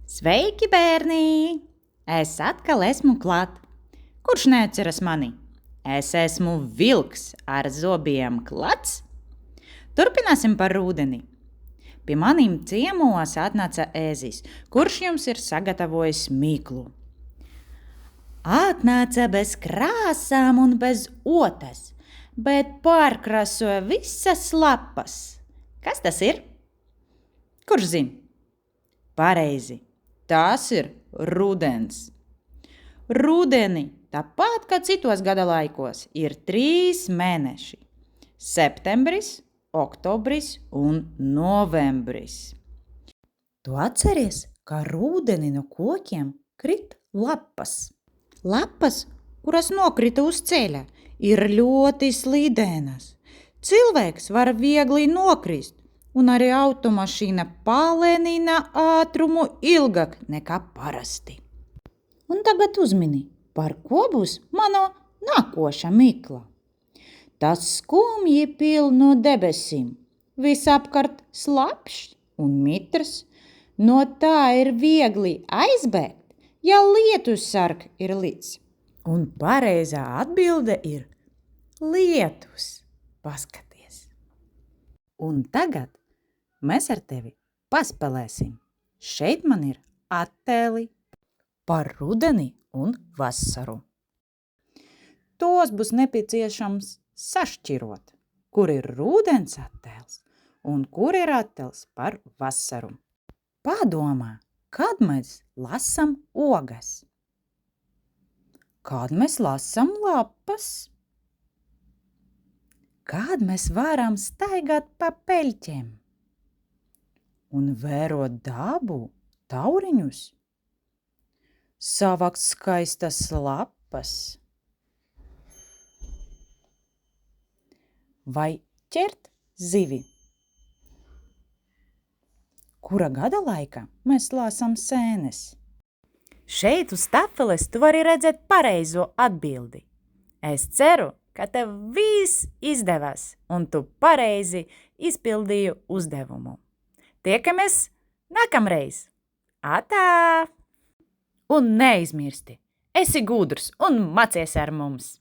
Sveiki, bērni! Es atkal esmu klāt. Kurš neatceras mani? Es esmu vilks ar zobiem klats. Turpināsim par rudeni. Pie maniem ciemos atnāca Ēzis, kurš jums ir sagatavojis mīklu. Atnāca bez krāsām un bez otas, bet pārkrāsoja visas lapas. Kas tas ir? Kurš zina? Pareizi, tas ir rudens. Rudeni, tāpat kā citos gada laikos, ir 3 mēneši – septembris, oktobris un novembris. Tu atceries, ka rudenī no kokiem krit lapas. Lapas, kuras nokrita uz ceļa, ir ļoti slīdenas. Cilvēks var viegli nokrist, un arī automašīna palēnina ātrumu ilgāk nekā parasti. Un tagad uzmini, par ko būs mana nākošā mīkla. Tas skumji pil no debesīm, visapkārt slapjš un mitrs, no tā ir viegli aizbēgt, ja lietussargs ir līdz. Un pareizā atbilde ir lietus. Paskaties. Un tagad mēs ar tevi paspēlēsim. Šeit man ir attēli par rudeni un vasaru. Tos būs nepieciešams sašķirot, kur ir rudens attēls un kur ir attēls par vasaru. Padomā, kad mēs lasām ogas? Kad mēs lasām lapas? Kad mēs varam staigāt pa peļķiem un vērot dabu, tauriņus, savākt skaistas lapas vai ķert zivi? Kura gada laikā mēs lasām sēnes? Šeit uz tafeles tu vari redzēt pareizo atbildi. Es ceru, ka tev viss izdevās un tu pareizi izpildīji uzdevumu. Tiekamies nākamreiz! Atā! Un neizmirsti, esi gudrs un mācies ar mums!